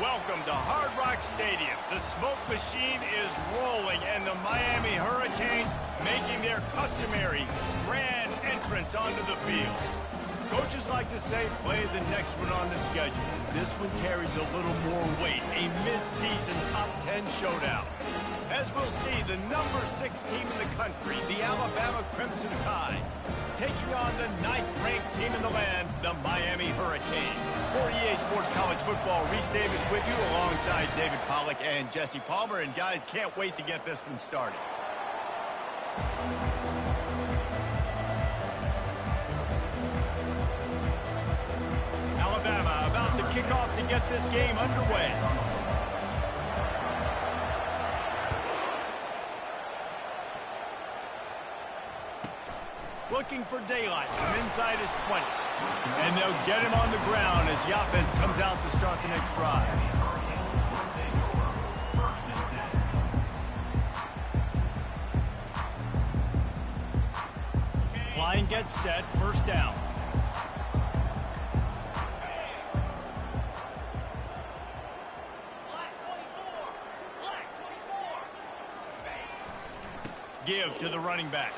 Welcome to Hard Rock Stadium. The smoke machine is rolling, and the Miami Hurricanes making their customary grand entrance onto the field. Coaches like to say, play the next one on the schedule. This one carries a little more weight, a mid-season top 10 showdown. As we'll see, the number 6 team in the country, the Alabama Crimson Tide, taking on the 9th-ranked team in the land, the Miami Hurricanes. For EA Sports College Football, Reese Davis with you alongside David Pollack and Jesse Palmer. And guys, can't wait to get this one started. Alabama about to kick off to get this game underway. Looking for daylight from inside his 20. And they'll get him on the ground as the offense comes out to start the next drive. Line gets set, first down. Give to the running back.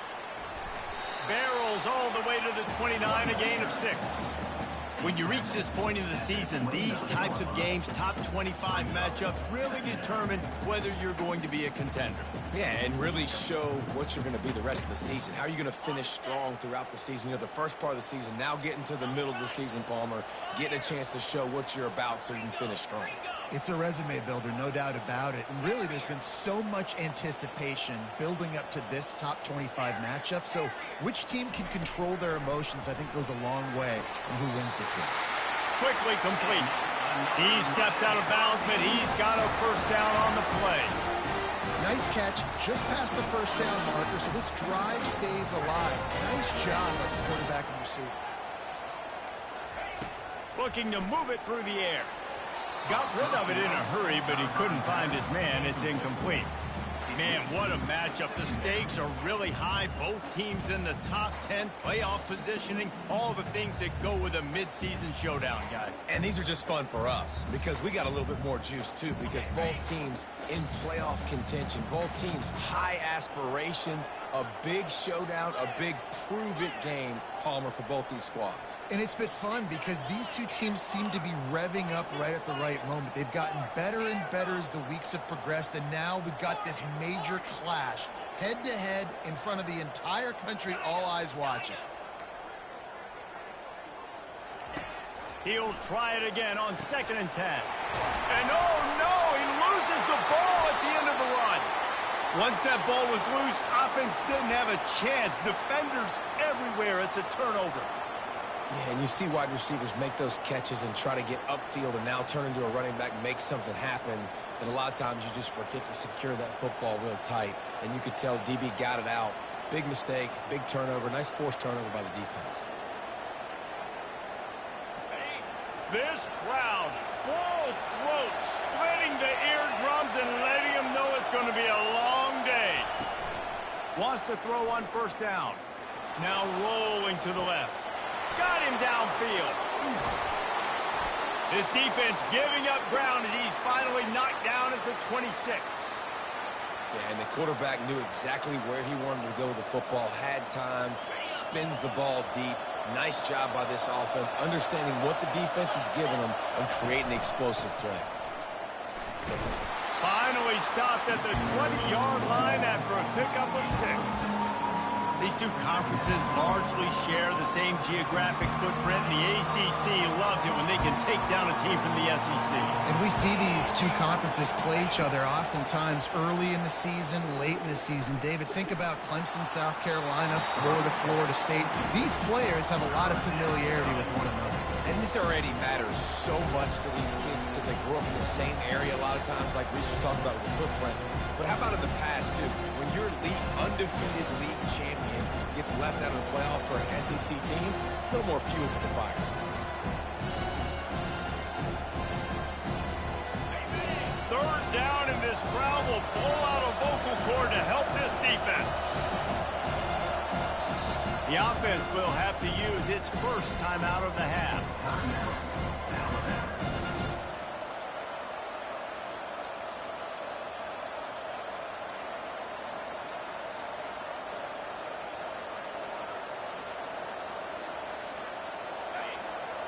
Barrels all the way to the 29, a gain of 6. When you reach this point in the season, these types of games, top 25 matchups, really determine whether you're going to be a contender. Yeah, and really show what you're going to be the rest of the season. How are you going to finish strong throughout the season? You know, the first part of the season, now getting to the middle of the season, Palmer, getting a chance to show what you're about so you can finish strong. It's a resume builder, no doubt about it. And really, there's been so much anticipation building up to this top 25 matchup. So which team can control their emotions, I think, goes a long way in who wins this one. Quickly complete. He steps out of bounds, but he's got a first down on the play. Nice catch, just past the first down marker, so this drive stays alive. Nice job by the quarterback and receiver. Looking to move it through the air. Got rid of it in a hurry, but he couldn't find his man. It's incomplete. Man, what a matchup. The stakes are really high. Both teams in the top 10, playoff positioning, all the things that go with a midseason showdown, guys. And these are just fun for us because we got a little bit more juice, too, because both teams in playoff contention, both teams high aspirations, a big showdown, a big prove-it game, Palmer, for both these squads. And it's been fun because these two teams seem to be revving up right at the right moment. They've gotten better and better as the weeks have progressed, and now we've got this major clash, head-to-head in front of the entire country, all eyes watching. He'll try it again on 2nd and 10. And oh no, he loses the ball at the end of the run. Once that ball was loose, offense didn't have a chance. Defenders everywhere. It's a turnover. Yeah, and you see wide receivers make those catches and try to get upfield and now turn into a running back and make something happen. And a lot of times you just forget to secure that football real tight. And you could tell DB got it out. Big mistake, big turnover, nice forced turnover by the defense. This crowd, full throat, splitting the eardrums and letting them know it's going to be a long day. Wants to throw on first down. Now rolling to the left. Got him downfield. This defense giving up ground as he's finally knocked down at the 26. Yeah, and the quarterback knew exactly where he wanted to go with the football, had time, spins the ball deep. Nice job by this offense, understanding what the defense is giving them and creating the explosive play. Finally stopped at the 20-yard line after a pickup of 6. These two conferences largely share the same geographic footprint, and the ACC loves it when they can take down a team from the SEC. And we see these two conferences play each other oftentimes early in the season, late in the season. David, think about Clemson, South Carolina, Florida, Florida State. These players have a lot of familiarity with one another. And this already matters so much to these kids because they grew up in the same area a lot of times, like we just talked about with the footprint. But how about in the past, too? When your undefeated league champion gets left out of the playoff for an SEC team, a little more fuel for the fire. Third down, and this crowd will pull out a vocal cord to help this defense. The offense will have to use its first time out of the half.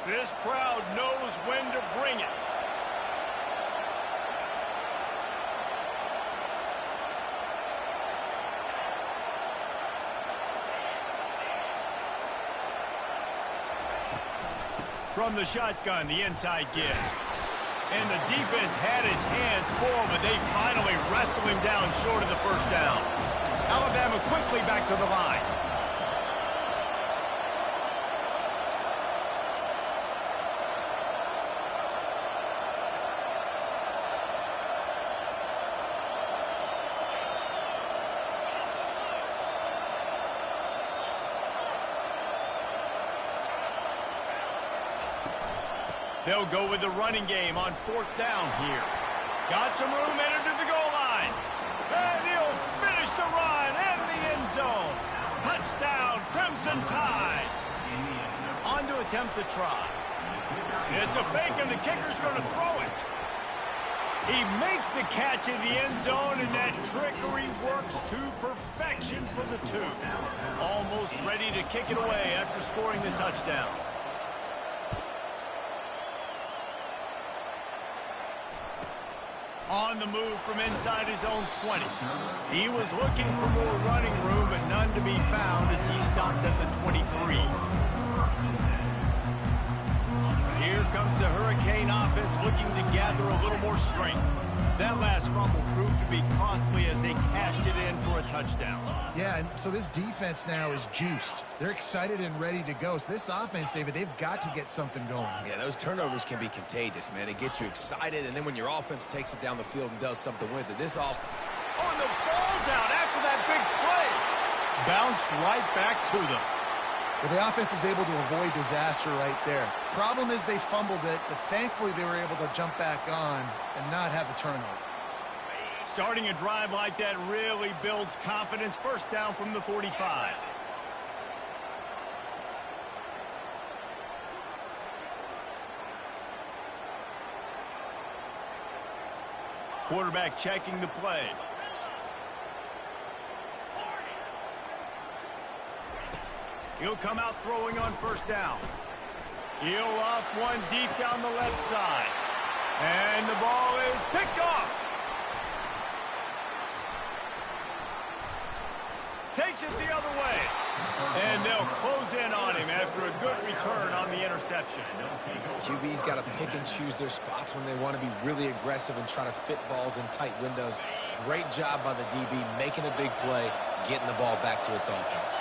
This crowd knows when to bring it. From the shotgun, the inside give. And the defense had his hands full, but they finally wrestle him down short of the first down. Alabama quickly back to the line. They'll go with the running game on 4th down here. Got some room, entered to the goal line. And he'll finish the run in the end zone. Touchdown, Crimson Tide. On to attempt the try. It's a fake, and the kicker's going to throw it. He makes the catch in the end zone, and that trickery works to perfection for the 2. Almost ready to kick it away after scoring the touchdown. On the move from inside his own 20. He was looking for more running room, but none to be found as he stopped at the 23. Here comes the Hurricane offense looking to gather a little more strength. That last fumble proved to be costly as they cashed it in for a touchdown. Yeah, and so this defense now is juiced. They're excited and ready to go. So this offense, David, they've got to get something going. Yeah, those turnovers can be contagious, man. It gets you excited, and then when your offense takes it down the field and does something with it, this offense... Oh, and the ball's out after that big play. Bounced right back to them. Well, the offense is able to avoid disaster right there. Problem is they fumbled it, but thankfully they were able to jump back on and not have a turnover. Starting a drive like that really builds confidence. First down from the 45. Quarterback checking the play. He'll come out throwing on first down. He'll off one deep down the left side. And the ball is picked off. Takes it the other way. And they'll close in on him after a good return on the interception. QB's got to pick and choose their spots when they want to be really aggressive and try to fit balls in tight windows. Great job by the DB making a big play, getting the ball back to its offense.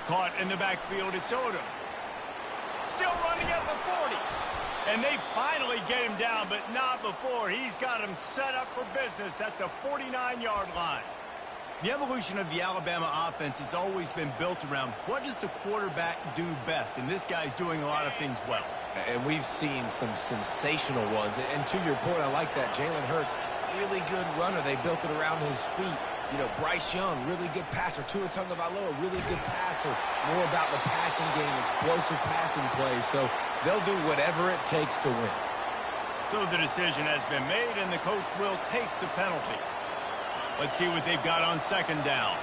Caught in the backfield, it's Odom. Still running at the 40. And they finally get him down, but not before. He's got him set up for business at the 49-yard line. The evolution of the Alabama offense has always been built around what does the quarterback do best, and this guy's doing a lot of things well. And we've seen some sensational ones. And to your point, I like that. Jalen Hurts, really good runner. They built it around his feet. You know, Bryce Young, really good passer. Tua Tagovailoa, really good passer. More about the passing game, explosive passing plays. So they'll do whatever it takes to win. So the decision has been made, and the coach will take the penalty. Let's see what they've got on second down.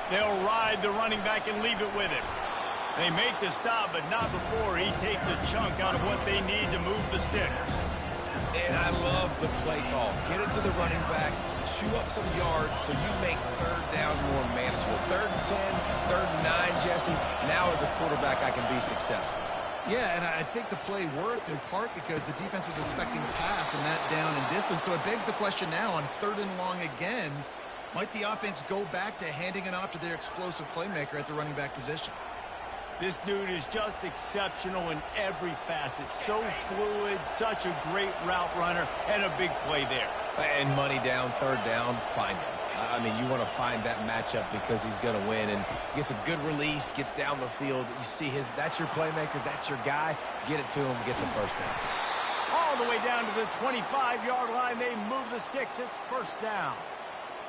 They'll ride the running back and leave it with him. They make the stop, but not before he takes a chunk out of what they need to move the sticks. And I love the play call. Get it to the running back, chew up some yards so you make third down more manageable. 3rd and 10, 3rd and 9, Jesse. Now as a quarterback, I can be successful. Yeah, and I think the play worked in part because the defense was expecting to pass and that down and distance. So it begs the question now on 3rd and long again, might the offense go back to handing it off to their explosive playmaker at the running back position? This dude is just exceptional in every facet. So fluid, such a great route runner, and a big play there. And money down, 3rd down, find him. I mean, you want to find that matchup because he's going to win and gets a good release, gets down the field. You see that's your playmaker, that's your guy. Get it to him, get the first down. All the way down to the 25-yard line, they move the sticks. It's first down.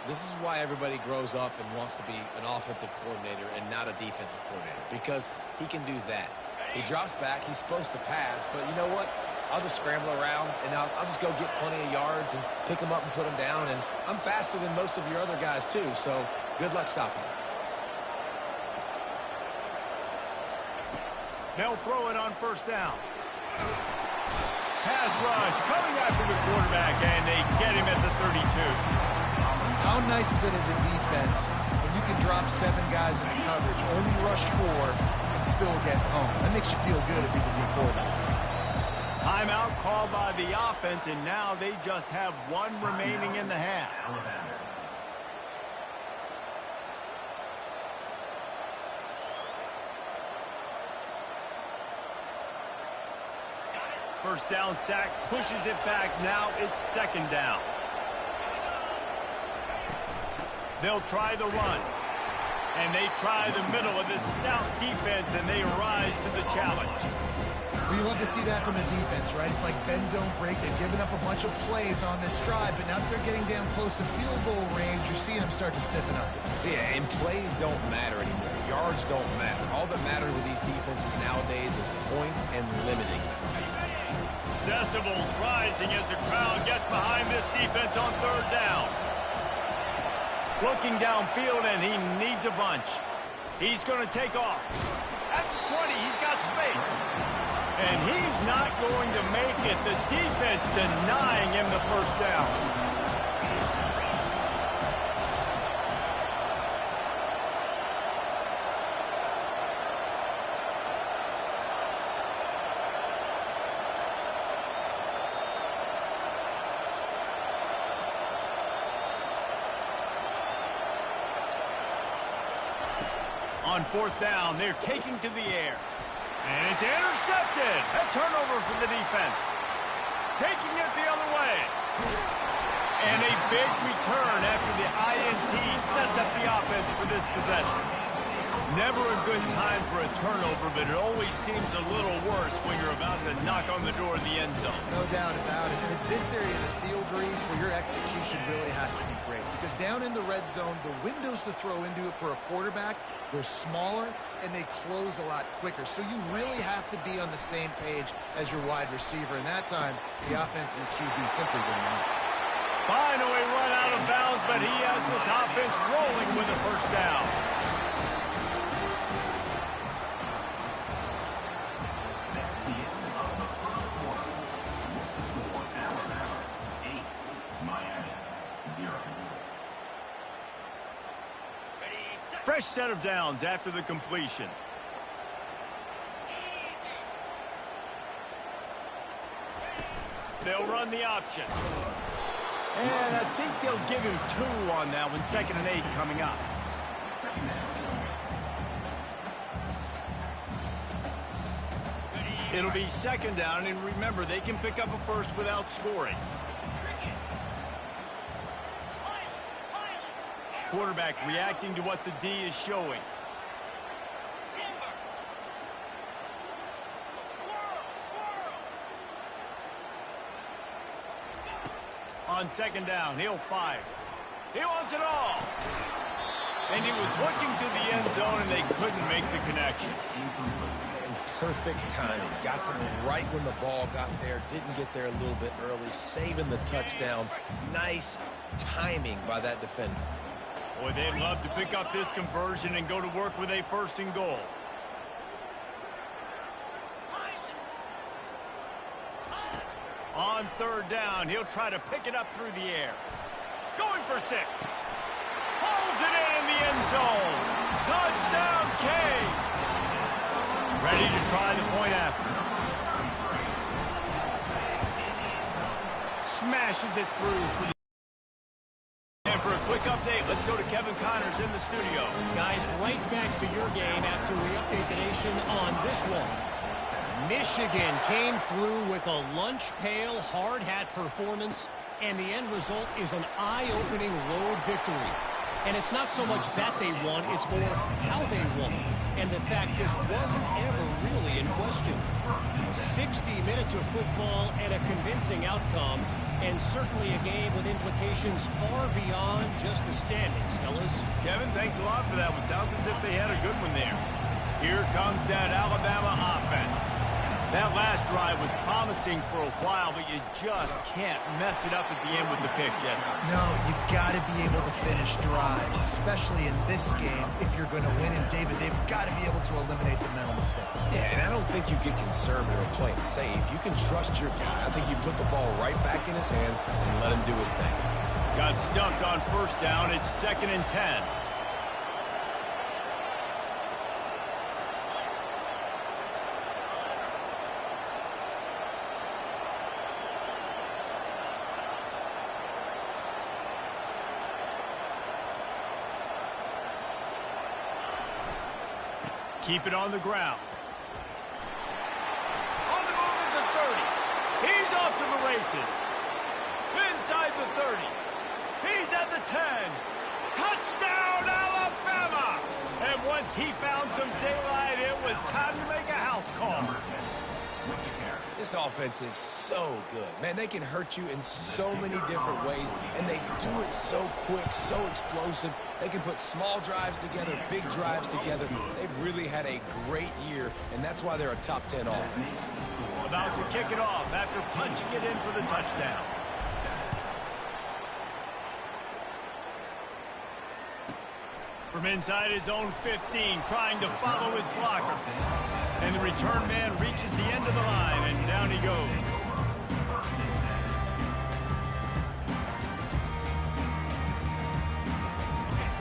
This is why everybody grows up and wants to be an offensive coordinator and not a defensive coordinator, because he can do that. He drops back. He's supposed to pass, but you know what? I'll just scramble around, and I'll just go get plenty of yards and pick them up and put them down. And I'm faster than most of your other guys, too, so good luck stopping him. They'll throw it on first down. Pass rush coming after the quarterback, and they get him at the 32. How nice is it as a defense when you can drop 7 guys in coverage, only rush 4, and still get home? That makes you feel good if you're the D quarterback. Timeout called by the offense, and now they just have 1 remaining in the half. First down sack, pushes it back. Now it's second down. They'll try the run. And they try the middle of this stout defense, and they rise to the challenge. We love to see that from a defense, right? It's like bend, don't break. They've given up a bunch of plays on this drive, but now that they're getting down close to field goal range, you're seeing them start to stiffen up. Yeah, and plays don't matter anymore. Yards don't matter. All that matters with these defenses nowadays is points and limiting them. Decibels rising as the crowd gets behind this defense on third down. Looking downfield, and he needs a bunch. He's going to take off. At the 20, he's got space. And he's not going to make it. The defense denying him the first down. On fourth down, they're taking to the air. And it's intercepted. A turnover for the defense. Taking it the other way. And a big return after the INT sets up the offense for this possession. Never a good time for a turnover, but it always seems a little worse when you're about to knock on the door of the end zone. No doubt about it. And it's this area of the field, Reese, where your execution really has to be great. Because down in the red zone, the windows to throw into it for a quarterback, they're smaller and they close a lot quicker. So you really have to be on the same page as your wide receiver. And that time, the offense and the QB simply didn't know. Finally run out of bounds, but he has this offense rolling with a first down. Fresh set of downs after the completion. They'll run the option. And I think they'll give him 2 on that one. 2nd and 8 coming up. It'll be second down, and remember, they can pick up a first without scoring. Quarterback reacting to what the D is showing. On second down, he'll fire. He wants it all. And he was looking to the end zone, and they couldn't make the connection. And perfect timing. Got them right when the ball got there. Didn't get there a little bit early. Saving the touchdown. Nice timing by that defender. Boy, they'd love to pick up this conversion and go to work with a 1st and goal. On third down, he'll try to pick it up through the air. Going for 6. Pulls it in the end zone. Touchdown, Kane. Ready to try the point after. Smashes it through for the... And for a quick update, let's go to Kevin Connors in the studio. Guys, right back to your game after we update the nation on this one. Michigan came through with a lunch pail hard hat performance, and the end result is an eye-opening road victory. And it's not so much that they won, it's more how they won. And the fact this wasn't ever really in question. 60 minutes of football and a convincing outcome, and certainly a game with implications far beyond just the standings, fellas. Kevin, thanks a lot for that one. Sounds as if they had a good one there. Here comes that Alabama offense. That last drive was promising for a while, but you just can't mess it up at the end with the pick, Jesse. No, you got to be able to finish drives, especially in this game if you're going to win. And, David, they've got to be able to eliminate the mental mistakes. Yeah, and I don't think you get conservative or play it safe. You can trust your guy. I think you put the ball right back in his hands and let him do his thing. Got stuffed on first down. It's 2nd and 10. Keep it on the ground. On the move at the 30. He's off to the races. Inside the 30. He's at the 10. Touchdown, Alabama! And once he found some daylight, it was time to make a house call. This offense is so good. Man, they can hurt you in so many different ways, and they do it so quick, so explosive. They can put small drives together, big drives together. They've really had a great year, and that's why they're a top 10 offense. About to kick it off after punching it in for the touchdown. From inside his own 15, trying to follow his blockers. And the return man reaches the end of the line, and down he goes.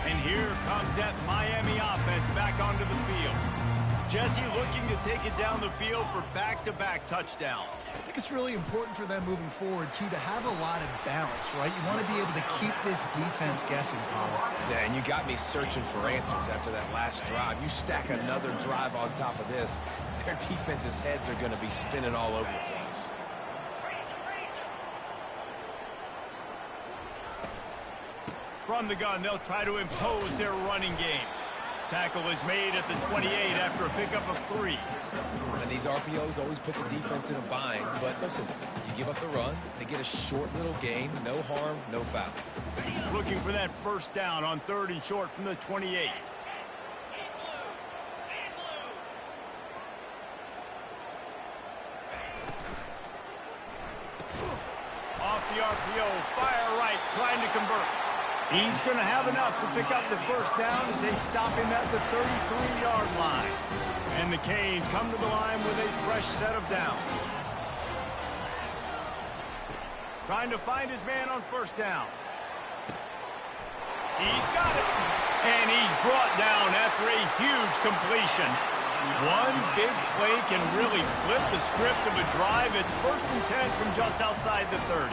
And here comes that Miami offense back onto the field. Jesse looking to take it down the field for back-to-back touchdowns. I think it's really important for them moving forward, too, to have a lot of balance, right? You want to be able to keep this defense guessing, Pollard. Yeah, and you got me searching for answers after that last drive. You stack another drive on top of this, their defense's heads are going to be spinning all over the place. From the gun, they'll try to impose their running game. Tackle is made at the 28 after a pickup of 3. And these RPOs always put the defense in a bind. But listen, you give up the run, they get a short little gain, no harm, no foul. Looking for that first down on 3rd and short from the 28. Off the RPO, fire right, trying to convert. He's going to have enough to pick up the first down as they stop him at the 33-yard line. And the Canes come to the line with a fresh set of downs. Trying to find his man on first down. He's got it. And he's brought down after a huge completion. One big play can really flip the script of a drive. It's 1st and 10 from just outside the 30.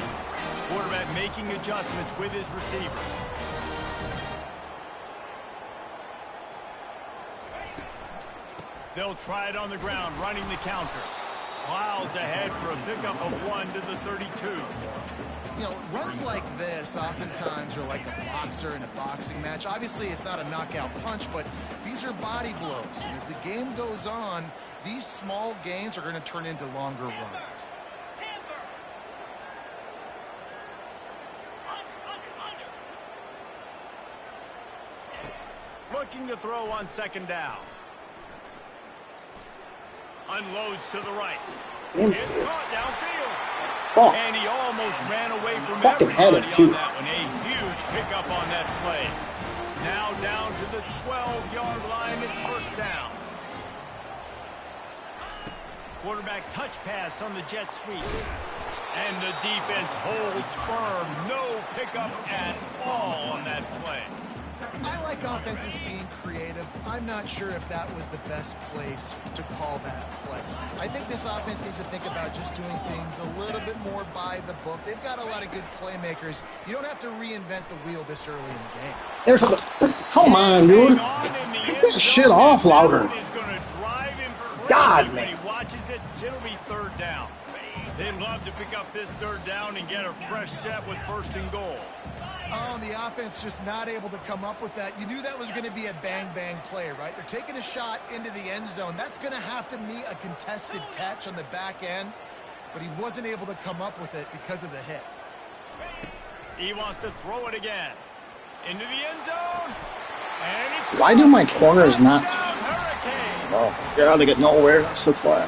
Quarterback making adjustments with his receivers. They'll try it on the ground, running the counter. Plows ahead for a pickup of 1 to the 32. You know, runs like this oftentimes are like a boxer in a boxing match. Obviously, it's not a knockout punch, but these are body blows. And as the game goes on, these small gains are going to turn into longer runs. Looking to throw on 2nd down. Unloads to the right. It's caught downfield. Oh. And he almost ran away from Fucking had everybody it, too. on that one. A huge pickup on that play. Now down to the 12-yard line. It's 1st down. Quarterback touch pass on the jet sweep. And the defense holds firm. No pickup at all on that play. I like offenses being creative. I'm not sure if that was the best place to call that play. I think this offense needs to think about just doing things a little bit more by the book. They've got a lot of good playmakers. You don't have to reinvent the wheel this early in the game. There's a, come on, dude. Get that shit off louder. God, man. He watches it. It'll be 3rd down. They'd love to pick up this 3rd down and get a fresh set with 1st and goal. Oh, the offense just not able to come up with that. You knew that was going to be a bang-bang play, right? They're taking a shot into the end zone. That's going to have to be a contested catch on the back end, but he wasn't able to come up with it because of the hit. He wants to throw it again. Into the end zone. And it's Why do my corners not... Oh, yeah, they get no awareness. That's why.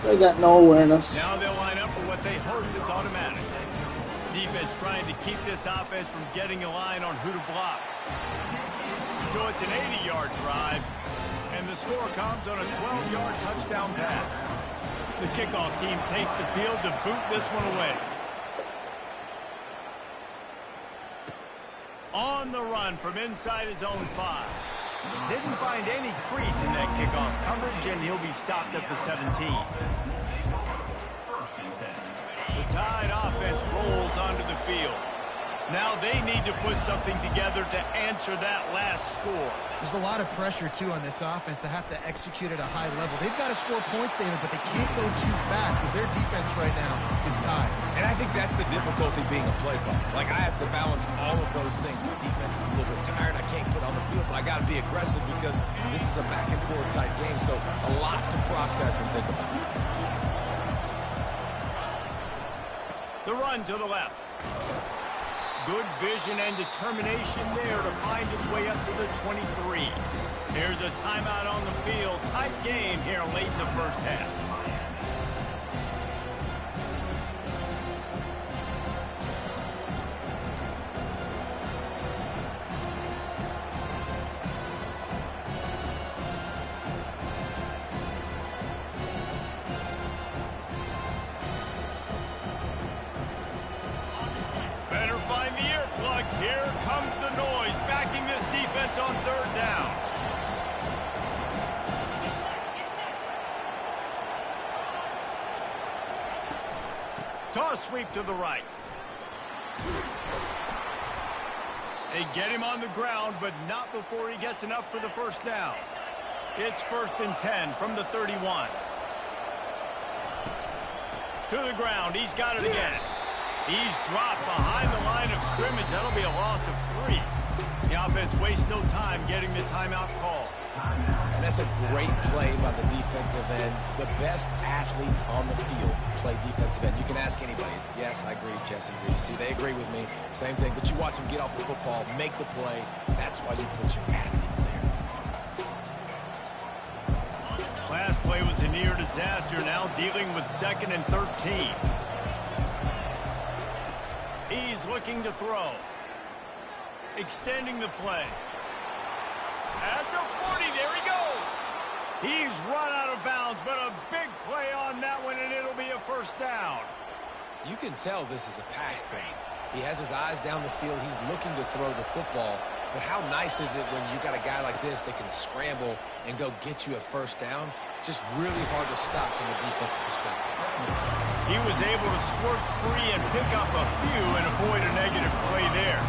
They got no awareness. Now they'll line up for what they hope is automatic. Defense trying to keep this offense from getting a line on who to block. So it's an 80-yard drive, and the score comes on a 12-yard touchdown pass. The kickoff team takes the field to boot this one away. On the run from inside his own 5. Didn't find any crease in that kickoff coverage, and he'll be stopped at the 17. The Tide offense rolls onto the field. Now they need to put something together to answer that last score. There's a lot of pressure, too, on this offense to have to execute at a high level. They've got to score points, David, but they can't go too fast because their defense right now is tied. And I think that's the difficulty being a play caller. Like, I have to balance all of those things. My defense is a little bit tired. I can't put on the field, but I got to be aggressive because this is a back-and-forth type game, so a lot to process and think about. The run to the left. Good vision and determination there to find his way up to the 23. Here's a timeout on the field. Tight game here late in the first half. Here comes the noise, backing this defense on third down. Toss sweep to the right. They get him on the ground, but not before he gets enough for the first down. It's 1st and 10 from the 31. To the ground, he's got it again. He's dropped behind the line of scrimmage. That'll be a loss of 3. The offense wastes no time getting the timeout call. And that's a great play by the defensive end. The best athletes on the field play defensive end. You can ask anybody. Yes, I agree. Jesse agrees. See, they agree with me. Same thing. But you watch them get off the football, make the play. That's why you put your athletes there. Last play was a near disaster. Now dealing with 2nd and 13. He's looking to throw. Extending the play. At the 40, there he goes. He's run out of bounds, but a big play on that one, and it'll be a first down. You can tell this is a pass play. He has his eyes down the field. He's looking to throw the football. But how nice is it when you got a guy like this that can scramble and go get you a first down? Just really hard to stop from a defensive perspective. He was able to squirt free and pick up a few and avoid a negative play there.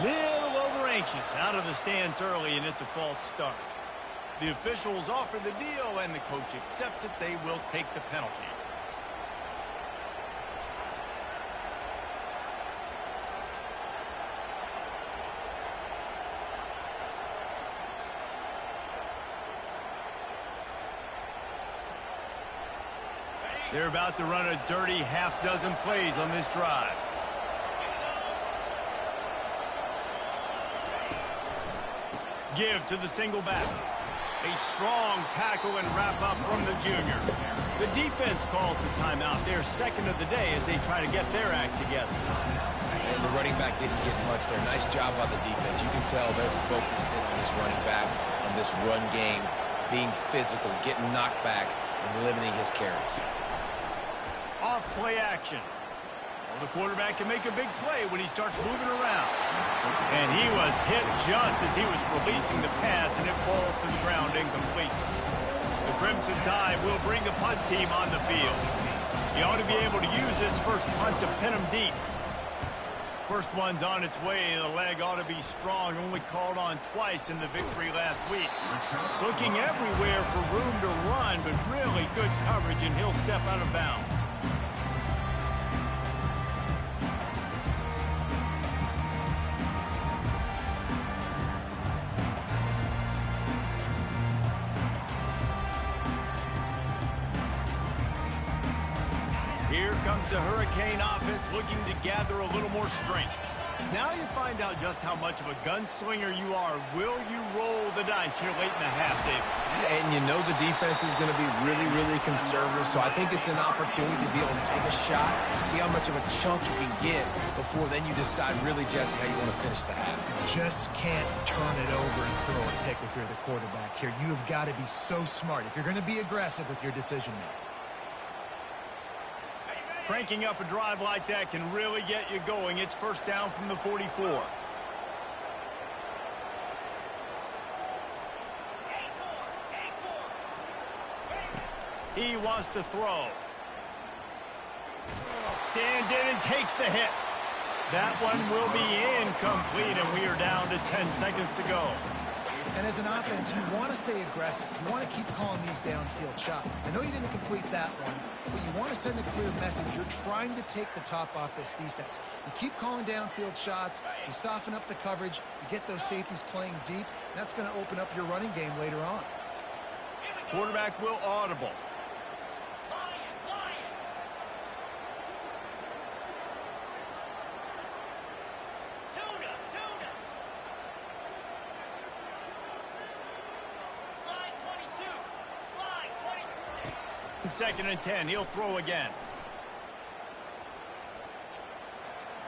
Little over anxious out of the stands early, and it's a false start. The officials offer the deal, and the coach accepts it. They will take the penalty. They're about to run a dirty half-dozen plays on this drive. Give to the single back. A strong tackle and wrap up from the junior. The defense calls the timeout. Their 2nd of the day as they try to get their act together. And the running back didn't get much there. Nice job by the defense. You can tell they're focused in on this running back, on this run game, being physical, getting knockbacks, and limiting his carries. Off play action. Well, the quarterback can make a big play when he starts moving around. And he was hit just as he was releasing the pass, and it falls to the ground incomplete. The Crimson Tide will bring the punt team on the field. He ought to be able to use this first punt to pin him deep. First one's on its way. The leg ought to be strong. Only called on twice in the victory last week. Looking everywhere for room to run, but really good coverage, and he'll step out of bounds. Here comes the Hurricane offense looking to gather a little more strength. Now you find out just how much of a gunslinger you are. Will you roll the dice here late in the half, David? And you know the defense is going to be really, really conservative, so I think it's an opportunity to be able to take a shot, see how much of a chunk you can get before then you decide really, Jesse, how you want to finish the half. Just can't turn it over and throw a pick if you're the quarterback here. You have got to be so smart if you're going to be aggressive with your decision-making. Cranking up a drive like that can really get you going. It's first down from the 44. He wants to throw. Stands in and takes the hit. That one will be incomplete, and we are down to 10 seconds to go. And as an offense, you want to stay aggressive. You want to keep calling these downfield shots. I know you didn't complete that one, but you want to send a clear message. You're trying to take the top off this defense. You keep calling downfield shots. You soften up the coverage. You get those safeties playing deep. That's going to open up your running game later on. Quarterback will audible. Second and 10. He'll throw again.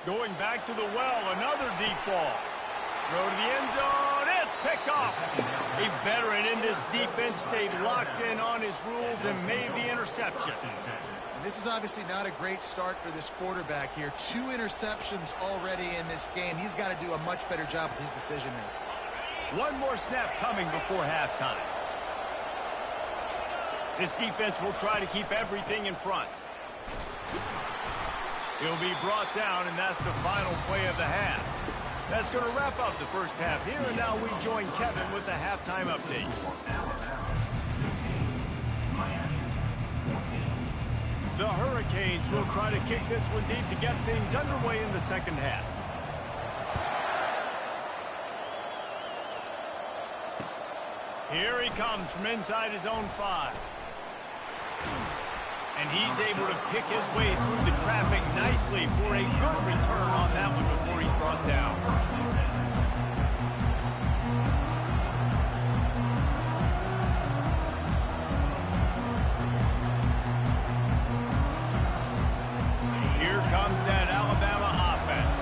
Going back to the well. Another deep ball. Throw to the end zone. It's picked off. A veteran in this defense stayed locked in on his rules and made the interception. This is obviously not a great start for this quarterback here. 2 interceptions already in this game. He's got to do a much better job with his decision-making. One more snap coming before halftime. This defense will try to keep everything in front. He'll be brought down, and that's the final play of the half. That's going to wrap up the first half here, and now we join Kevin with the halftime update. The Hurricanes will try to kick this one deep to get things underway in the second half. Here he comes from inside his own 5. And he's able to pick his way through the traffic nicely for a good return on that one before he's brought down. Here comes that Alabama offense.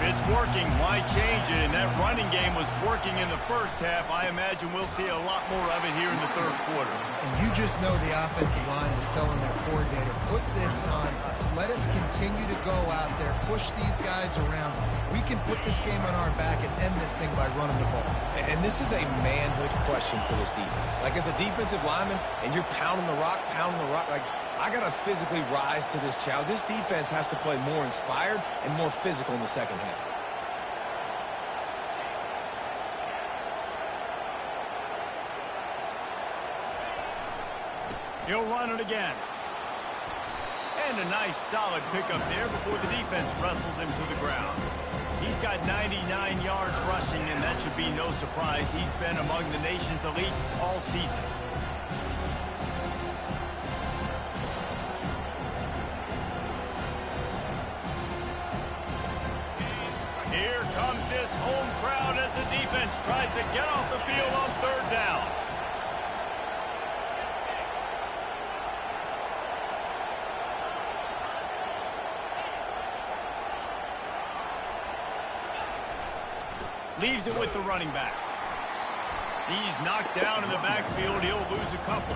If it's working, why change it? And that running game was working in the first half. I imagine we'll see a lot more of it here in the third quarter. And you just know the offensive line was telling their coordinator, put this on us. Let us continue to go out there, push these guys around. We can put this game on our back and end this thing by running the ball. And this is a manhood question for this defense. Like, as a defensive lineman, and you're pounding the rock, like, I got to physically rise to this challenge. This defense has to play more inspired and more physical in the second half. He'll run it again. And a nice solid pickup there before the defense wrestles him to the ground. He's got 99 yards rushing, and that should be no surprise. He's been among the nation's elite all season. Here comes this home crowd as the defense tries to get off the field on third down. Leaves it with the running back. He's knocked down in the backfield. He'll lose a couple.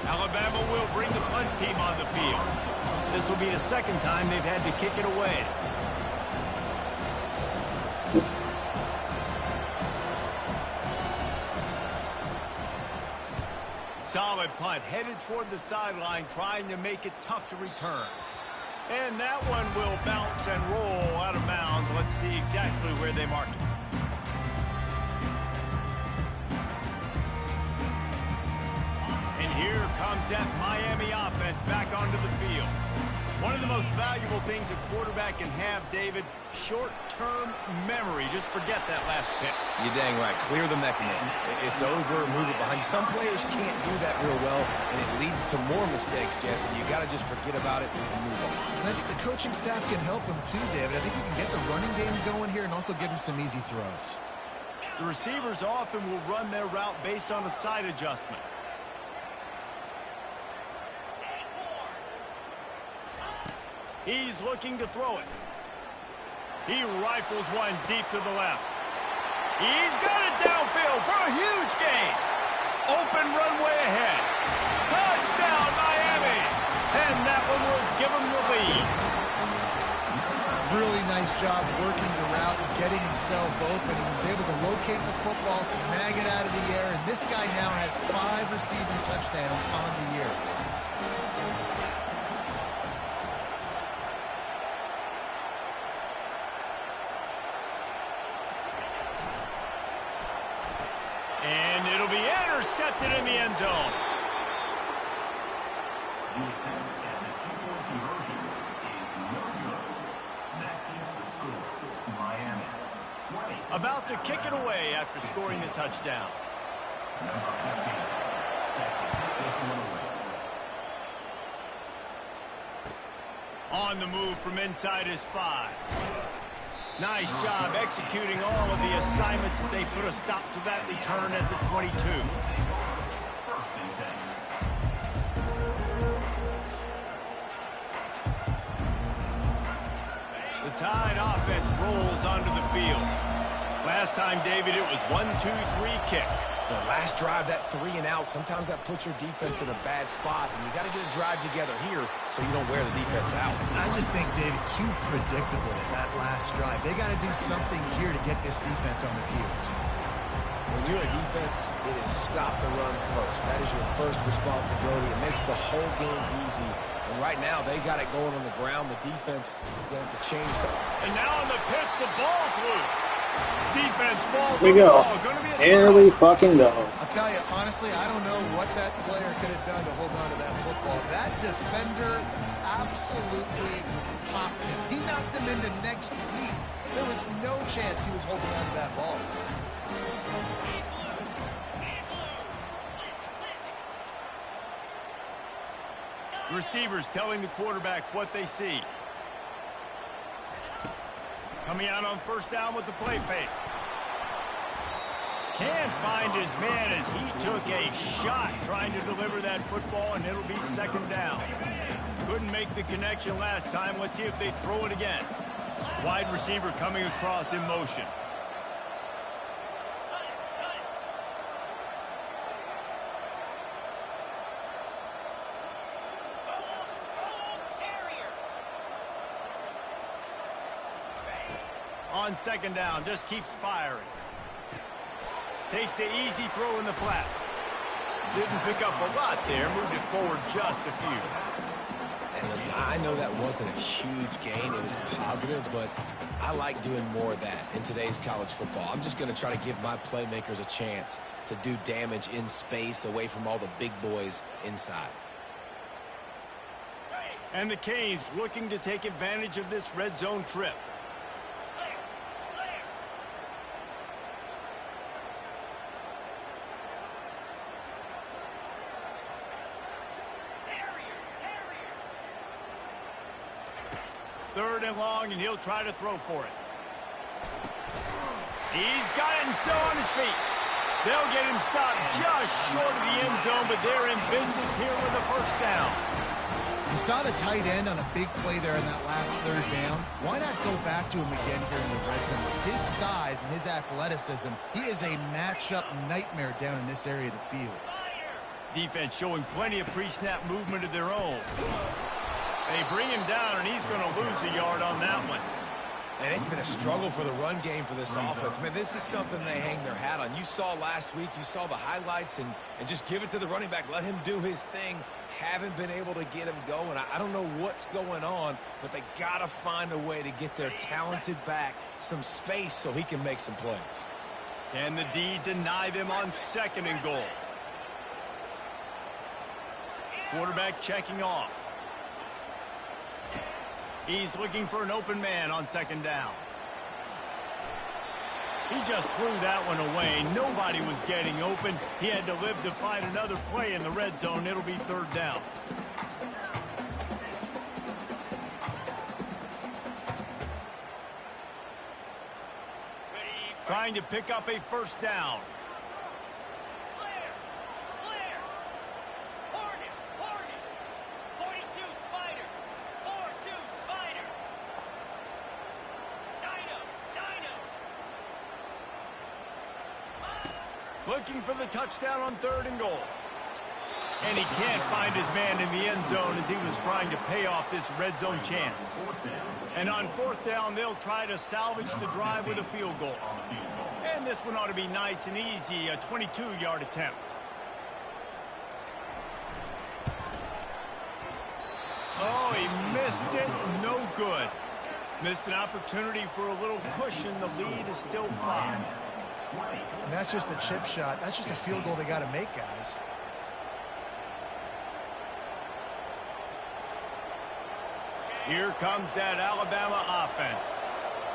Alabama will bring the punt team on the field. This will be the second time they've had to kick it away. Solid punt, headed toward the sideline, trying to make it tough to return. And that one will bounce and roll out of bounds. Let's see exactly where they mark it. And here comes that Miami offense back onto the field. One of the most valuable things a quarterback can have, David, short-term memory. Just forget that last pick. You're dang right. Clear the mechanism. It's over, move it behind you. Some players can't do that real well, and it leads to more mistakes, Jesse. You got to just forget about it and move on. And I think the coaching staff can help him too, David. I think we can get the running game going here and also give him some easy throws. The receivers often will run their route based on a side adjustment. He's looking to throw it. He rifles one deep to the left. He's got it downfield for a huge gain. Open runway ahead. Touchdown, Miami. And that one will give him the lead. Really nice job working the route and getting himself open. He was able to locate the football, snag it out of the air, and this guy now has 5 receiving touchdowns on the year. And it'll be intercepted in the end zone. The attempt at the two-point conversion is no good. That keeps the score. Miami 20. About to kick it away after scoring the touchdown. Number 15. Set to kick this one away. On the move from inside his 5. Nice job executing all of the assignments as they put a stop to that return at the 22. First and 10. The Tide offense rolls onto the field. Last time, David, it was 1-2-3 kick. The last drive, that 3 and out, sometimes that puts your defense in a bad spot, and you got to get a drive together here so you don't wear the defense out. I just think, David, too predictable that last drive. They got to do something here to get this defense on their heels. When you're a defense, it is stop the run first. That is your first responsibility. It makes the whole game easy. And right now, they got it going on the ground. The defense is going to have to change something. And now on the pitch, the ball's loose. Defense falls. Here we go. Here we fucking go. I'll tell you, honestly, I don't know what that player could have done to hold on to that football. That defender absolutely popped him. He knocked him into next week. There was no chance he was holding on to that ball. Receivers telling the quarterback what they see. Coming out on first down with the play fake. Can't find his man as he took a shot trying to deliver that football, and it'll be second down. Couldn't make the connection last time. Let's see if they throw it again. Wide receiver coming across in motion. On second down, just keeps firing. Takes the easy throw in the flat. Didn't pick up a lot there, moved it forward just a few. And listen, I know that wasn't a huge gain. It was positive, but I like doing more of that in today's college football. I'm just going to try to give my playmakers a chance to do damage in space away from all the big boys inside. And the Canes looking to take advantage of this red zone trip. Third and long, and he'll try to throw for it. He's got it and still on his feet. They'll get him stopped just short of the end zone, but they're in business here with a first down. You saw the tight end on a big play there in that last third down. Why not go back to him again here in the red zone? With his size and his athleticism, he is a matchup nightmare down in this area of the field. Defense showing plenty of pre-snap movement of their own. They bring him down, and he's going to lose a yard on that one. And it's been a struggle for the run game for this offense. Man, this is something they hang their hat on. You saw last week, you saw the highlights, and just give it to the running back. Let him do his thing. Haven't been able to get him going. I don't know what's going on, but they got to find a way to get their talented back some space so he can make some plays. Can the D deny them on second and goal? Quarterback checking off. He's looking for an open man on second down. He just threw that one away. Nobody was getting open. He had to live to find another play in the red zone. It'll be third down. Trying to pick up a first down. Looking for the touchdown on 3rd and goal. And he can't find his man in the end zone as he was trying to pay off this red zone chance. And on 4th down, they'll try to salvage the drive with a field goal. And this one ought to be nice and easy, a 22-yard attempt. Oh, he missed it. No good. Missed an opportunity for a little cushion. The lead is still 5. And that's just a chip shot. That's just a field goal they got to make, guys. Here comes that Alabama offense.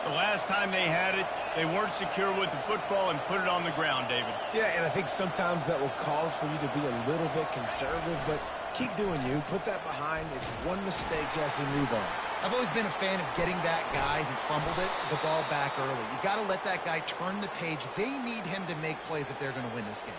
The last time they had it, they weren't secure with the football and put it on the ground, David. Yeah, and I think sometimes that will cause for you to be a little bit conservative, but keep doing you. Put that behind. It's one mistake, Jesse, move on. I've always been a fan of getting that guy who fumbled it, the ball back early. You got to let that guy turn the page. They need him to make plays if they're going to win this game.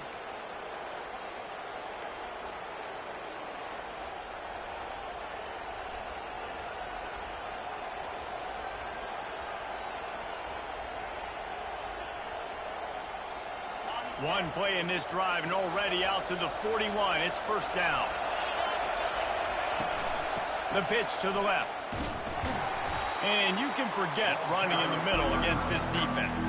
One play in this drive and already out to the 41. It's first down. The pitch to the left. And you can forget running in the middle against this defense.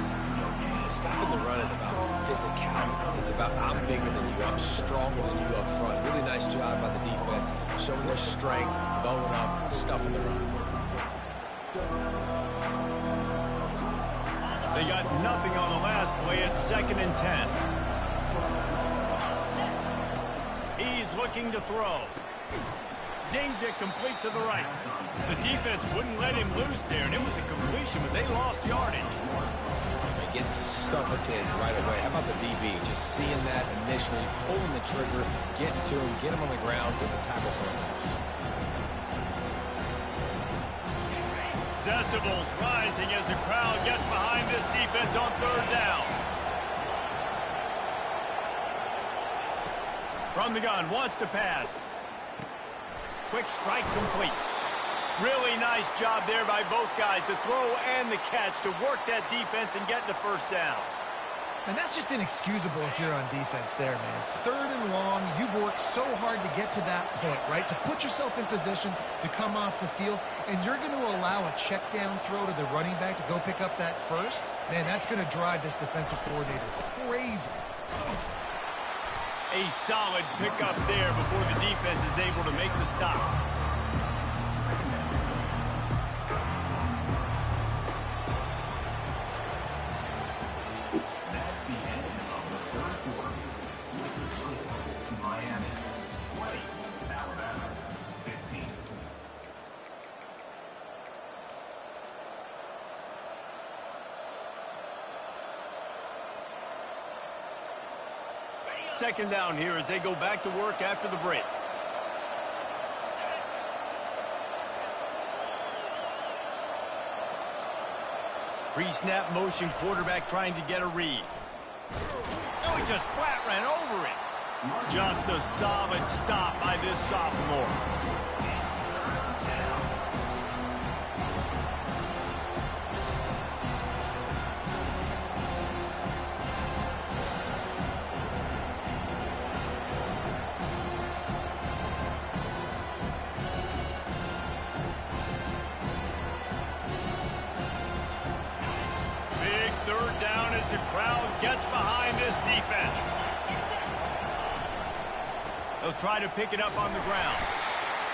Stopping the run is about physicality. It's about I'm bigger than you, I'm stronger than you up front. Really nice job by the defense, showing their strength, bowing up, stuffing the run. They got nothing on the last play. It's 2nd and 10. He's looking to throw. Zings it complete to the right. The defense wouldn't let him loose there, and it was a completion, but they lost yardage. They're getting suffocated right away. How about the DB? Just seeing that initially, pulling the trigger, getting to him, get him on the ground, get the tackle for a loss. Decibels rising as the crowd gets behind this defense on 3rd down. From the gun, wants to pass. Quick strike complete. Really nice job there by both guys to throw and the catch to work that defense and get the first down. And that's just inexcusable if you're on defense there, man. 3rd and long, you've worked so hard to get to that point, right? To put yourself in position to come off the field, and you're going to allow a check down throw to the running back to go pick up that first? Man, that's going to drive this defensive coordinator crazy. A solid pickup there before the defense is able to make the stop. That's the end of the 3rd quarter. With the score, Miami 20, Alabama 15. Second down here as they go back to work after the break. Pre-snap motion, quarterback trying to get a read. Oh, he just flat ran over it. Just a solid stop by this sophomore. Third down as the crowd gets behind this defense. They'll try to pick it up on the ground.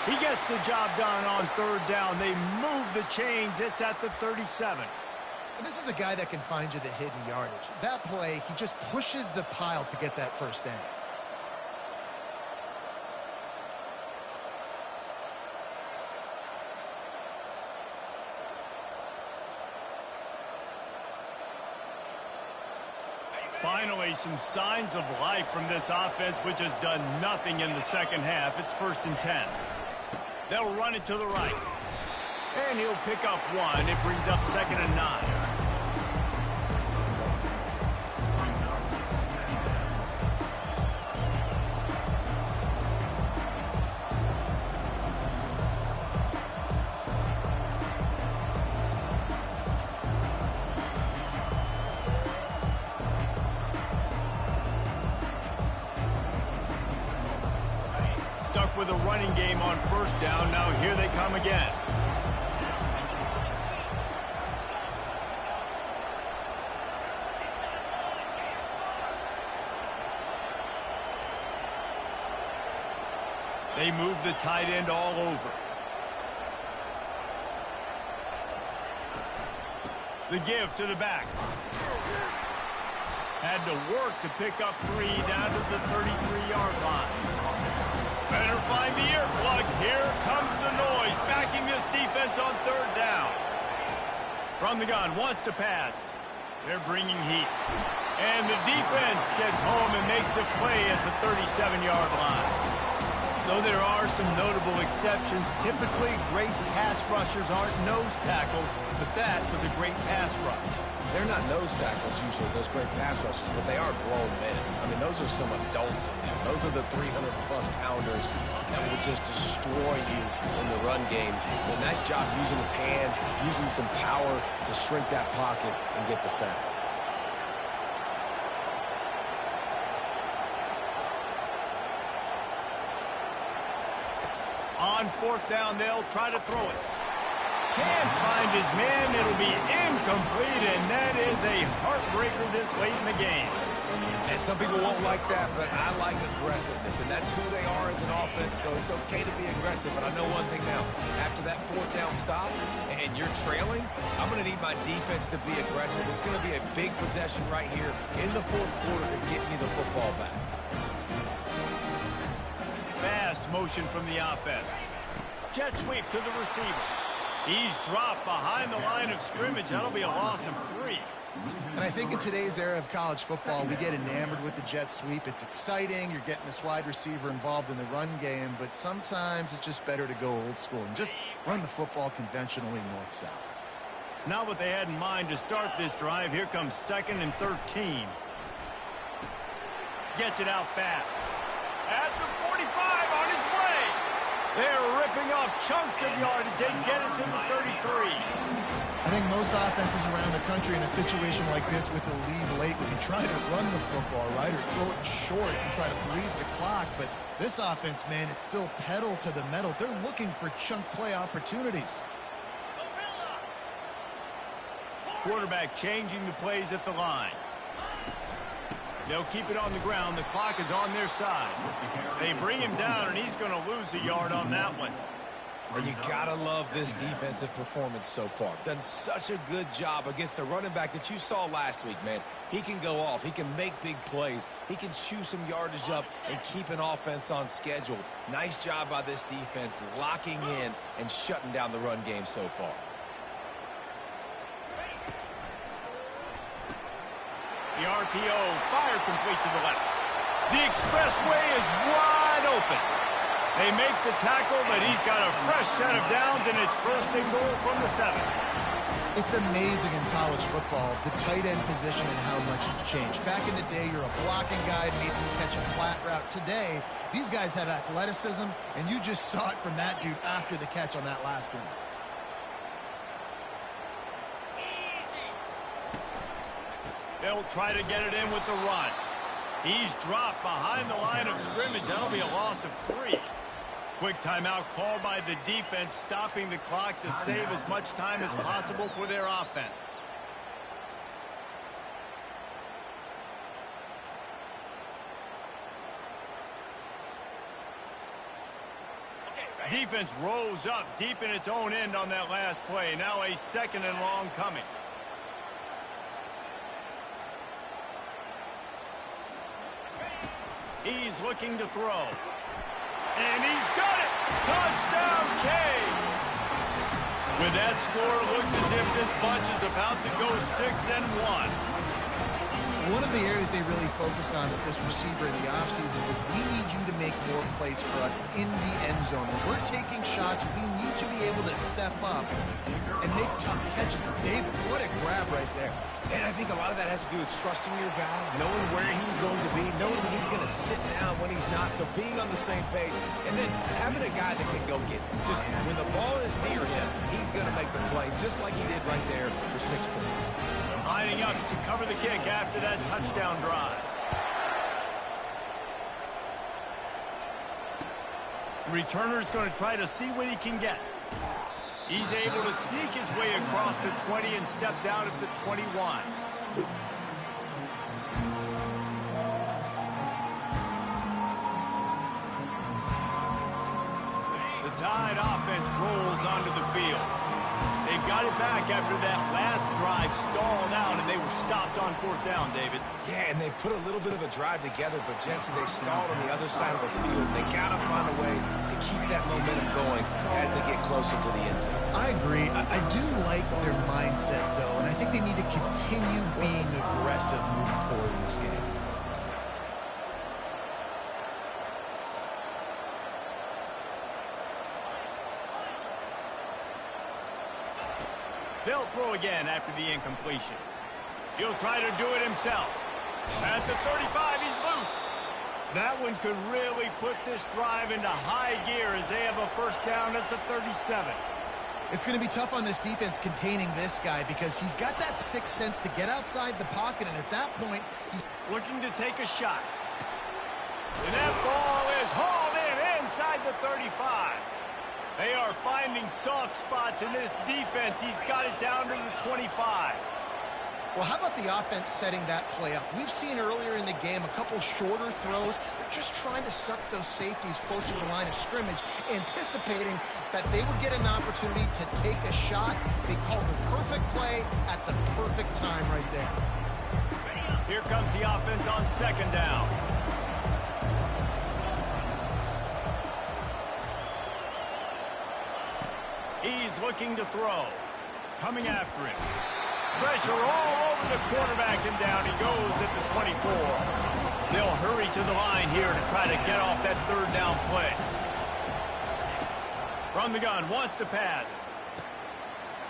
He gets the job done on 3rd down. They move the chains. It's at the 37. And this is a guy that can find you the hidden yardage. That play, he just pushes the pile to get that first down. Finally, some signs of life from this offense, which has done nothing in the second half. It's 1st and 10. They'll run it to the right. And he'll pick up one. It brings up 2nd and 9. Stuck with a running game on 1st down. Now here they come again. They move the tight end all over. The give to the back. Had to work to pick up 3 down to the 33-yard line. Better find the earplugs. Here comes the noise, backing this defense on 3rd down. From the gun, wants to pass. They're bringing heat. And the defense gets home and makes a play at the 37-yard line. Though there are some notable exceptions, typically great pass rushers aren't nose tackles, but that was a great pass rush. They're not nose tackles usually, those great pass rushers, but they are grown men. I mean, those are some adults in there. Those are the 300-plus pounders that will just destroy you in the run game. A nice job using his hands, using some power to shrink that pocket and get the sack. On 4th down, they'll try to throw it. Can't find his man. It'll be incomplete, and that is a heartbreaker this late in the game. And some people won't like that, but I like aggressiveness, and that's who they are as an offense, so it's okay to be aggressive. But I know one thing now. After that 4th down stop, and you're trailing, I'm going to need my defense to be aggressive. It's going to be a big possession right here in the 4th quarter to get me the football back. Fast motion from the offense. Jet sweep to the receiver. He's dropped behind the line of scrimmage. That'll be a loss of 3. And I think in today's era of college football, we get enamored with the jet sweep. It's exciting. You're getting this wide receiver involved in the run game, but sometimes it's just better to go old school and just run the football conventionally north-south. Not what they had in mind to start this drive. Here comes 2nd and 13. Gets it out fast. At the 45, on his way. They're ripping off chunks of yardage. They get it to the 33. I think most offenses around the country in a situation like this with the lead late would be trying to run the football, right, or throw it short and try to bleed the clock. But this offense, man, it's still pedal to the metal. They're looking for chunk play opportunities. Quarterback changing the plays at the line. They'll keep it on the ground. The clock is on their side. They bring him down, and he's going to lose a yard on that one. And you got to love this defensive performance so far. Done such a good job against the running back that you saw last week, man. He can go off. He can make big plays. He can chew some yardage up and keep an offense on schedule. Nice job by this defense locking in and shutting down the run game so far. The RPO, fire complete to the left. The expressway is wide open. They make the tackle, but he's got a fresh set of downs, and it's 1st and goal from the 7. It's amazing in college football, the tight end position and how much has changed. Back in the day, you're a blocking guy, maybe you catch a flat route. Today, these guys have athleticism, and you just saw it from that dude after the catch on that last one. They'll try to get it in with the run. He's dropped behind the line of scrimmage. That'll be a loss of 3. Quick timeout called by the defense, stopping the clock to save as much time as possible for their offense. Defense rose up deep in its own end on that last play. Now a 2nd and long coming. He's looking to throw. And he's got it! Touchdown, Canes! With that score, it looks as if this bunch is about to go 6-1. One of the areas they really focused on with this receiver in the offseason was we need you to make more plays for us in the end zone. When we're taking shots, we need to be able to step up and make tough catches. And David, what a grab right there. And I think a lot of that has to do with trusting your guy, knowing where he's going to be, knowing when he's going to sit down when he's not, so being on the same page, and then having a guy that can go get it. Just when the ball is near him, he's going to make the play, just like he did right there for 6 points. Lining up to cover the kick after that touchdown drive. The returner's going to try to see what he can get. He's able to sneak his way across the 20 and steps out at the 21. The Tide offense rolls onto the field. They've got it back after that last drive stalled out, and they were stopped on 4th down, David. Yeah, and they put a little bit of a drive together, but Jesse, they stalled on the other side of the field. They got to find a way to keep that momentum going as they get closer to the end zone. I agree. I do like their mindset, though, and I think they need to continue being aggressive moving forward in this game. They'll throw again after the incompletion. He'll try to do it himself. At the 35, he's loose. That one could really put this drive into high gear as they have a first down at the 37. It's going to be tough on this defense containing this guy because he's got that sixth sense to get outside the pocket, and at that point, he's looking to take a shot. And that ball is hauled in inside the 35. They are finding soft spots in this defense. He's got it down to the 25. Well, how about the offense setting that play up? We've seen earlier in the game a couple shorter throws. They're just trying to suck those safeties closer to the line of scrimmage, anticipating that they would get an opportunity to take a shot. They called the perfect play at the perfect time right there. Here comes the offense on 2nd down. He's looking to throw. Coming after him. Pressure all over the quarterback, and down he goes at the 24. They'll hurry to the line here to try to get off that 3rd down play. From the gun, wants to pass.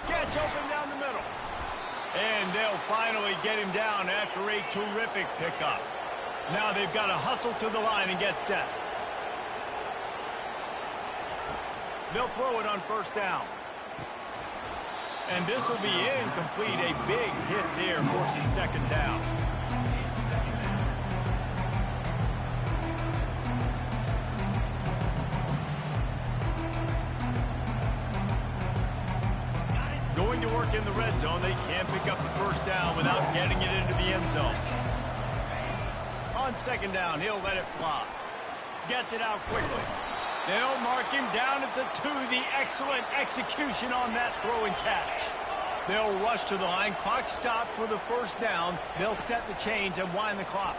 Gets open down the middle. And they'll finally get him down after a terrific pickup. Now they've got to hustle to the line and get set. They'll throw it on 1st down. And this will be incomplete. A big hit there forces 2nd down. Going to work in the red zone. They can't pick up the 1st down without getting it into the end zone. On 2nd down, he'll let it fly. Gets it out quickly. They'll mark him down at the 2. The excellent execution on that throw and catch. They'll rush to the line. Clock stopped for the 1st down. They'll set the chains and wind the clock.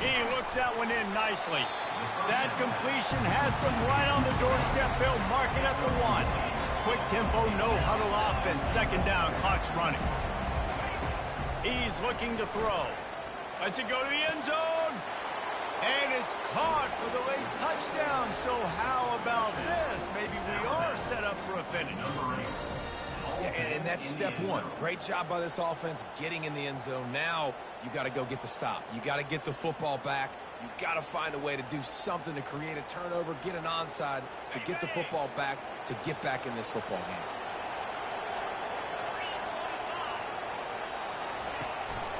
He looks that one in nicely. That completion has them right on the doorstep. They'll mark it at the 1. Quick tempo, no huddle offense. 2nd down, clock's running. He's looking to throw. Lets it go to the end zone. And it's caught for the late touchdown. So how about this? Maybe we are set up for a finish. Yeah, and that's step 1. Great job by this offense getting in the end zone. Now you got to go get the stop. You got to get the football back. You got to find a way to do something to create a turnover, get an onside, to get the football back, to get back in this football game.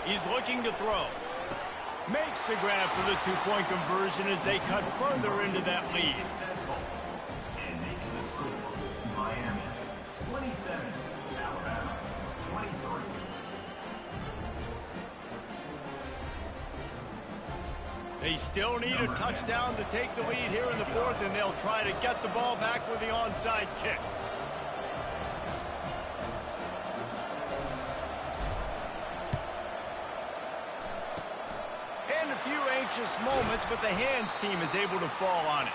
He's looking to throw. Makes the grab for the 2-point conversion as they cut further into that lead. And makes the score Miami 27, Alabama 23. They still need a touchdown to take the lead here in the 4th, and they'll try to get the ball back with the onside kick. And a few anxious moments, but the hands team is able to fall on it.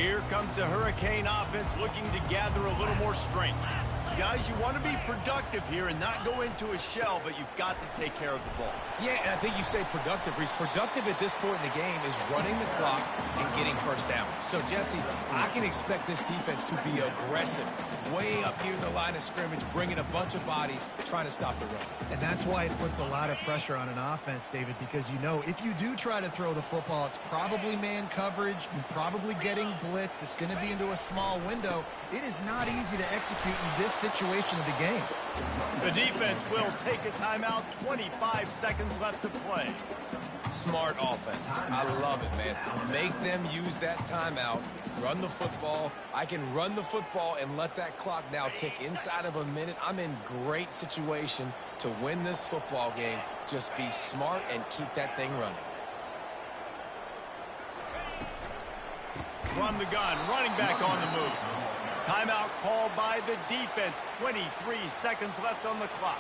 Here comes the Hurricane offense looking to gather a little more strength. Guys, you want to be productive here and not go into a shell, but you've got to take care of the ball. Yeah, and I think you say productive, Reese. Productive at this point in the game is running the clock and getting first down. So, Jesse, I can expect this defense to be aggressive, way up near the line of scrimmage, bringing a bunch of bodies, trying to stop the run. And that's why it puts a lot of pressure on an offense, David, because you know if you do try to throw the football, it's probably man coverage. You're probably getting blitzed. It's going to be into a small window. It is not easy to execute in this situation of the game. The defense will take a timeout. 25 seconds left to play. Smart offense. I love it, man. Make them use that timeout. Run the football. I can run the football and let that clock now tick inside of a minute. I'm in great situation to win this football game. Just be smart and keep that thing running. From the gun, running back on the move. Timeout called by the defense. 23 seconds left on the clock.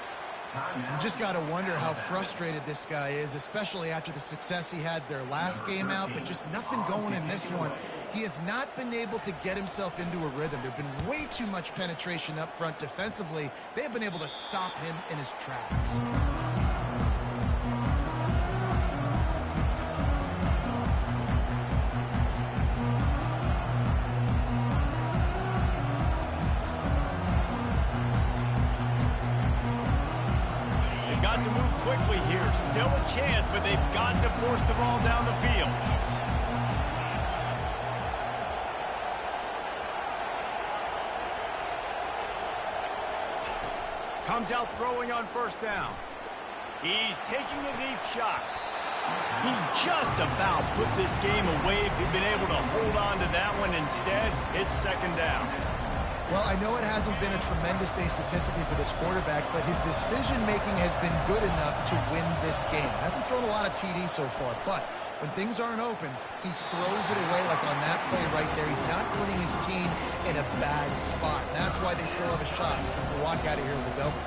You just got to wonder how frustrated this guy is, especially after the success he had their last game out, but just nothing going in this one. He has not been able to get himself into a rhythm. There's been way too much penetration up front defensively. They have been able to stop him in his tracks. Got to move quickly here. Still a chance, but they've got to force the ball down the field. Comes out throwing on first down. He's taking a deep shot. He just about put this game away if he'd been able to hold on to that one. Instead, it's second down. Well, I know it hasn't been a tremendous day statistically for this quarterback, but his decision-making has been good enough to win this game. Hasn't thrown a lot of TDs so far, but when things aren't open, he throws it away like on that play right there. He's not putting his team in a bad spot. And that's why they still have a shot to walk out of here with a double.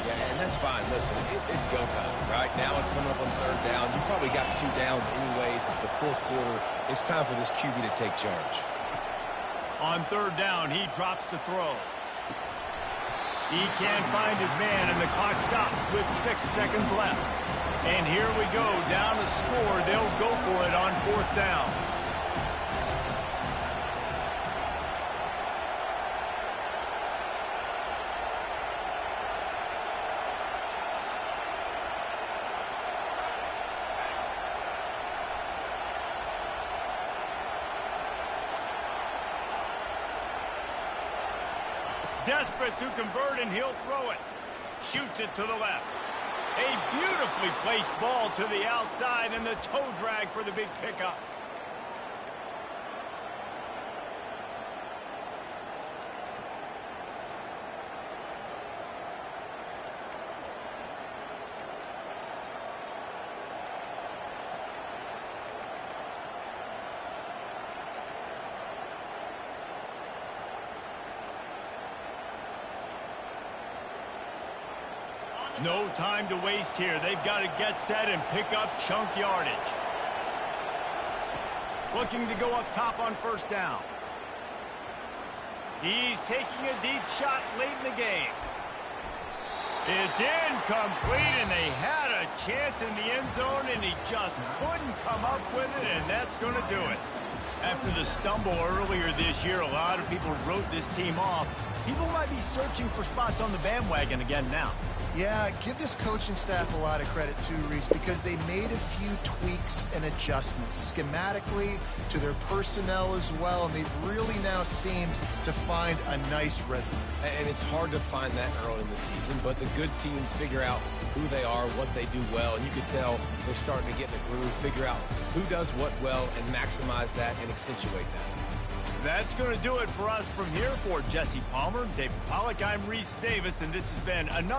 Yeah, and that's fine. Listen, it's go time, right? Now it's coming up on third down. You probably got 2 downs anyways. It's the fourth quarter. It's time for this QB to take charge. On third down, he drops to throw. He can't find his man, and the clock stops with 6 seconds left. And here we go, down to score. They'll go for it on fourth down. Desperate to convert, and he'll throw it. Shoots it to the left. A beautifully placed ball to the outside, and the toe drag for the big pickup. No time to waste here. They've got to get set and pick up chunk yardage. Looking to go up top on first down. He's taking a deep shot late in the game. It's incomplete, and they had a chance in the end zone, and he just couldn't come up with it, and that's going to do it. After the stumble earlier this year, a lot of people wrote this team off. People might be searching for spots on the bandwagon again now. Yeah, give this coaching staff a lot of credit too, Reese, because they made a few tweaks and adjustments schematically to their personnel as well, and they've really now seemed to find a nice rhythm. And it's hard to find that early in the season, but the good teams figure out who they are, what they do well, and you can tell they're starting to get in the groove, figure out who does what well, and maximize that and accentuate that. That's going to do it for us from here. For Jesse Palmer, David Pollack, I'm Reese Davis, and this has been another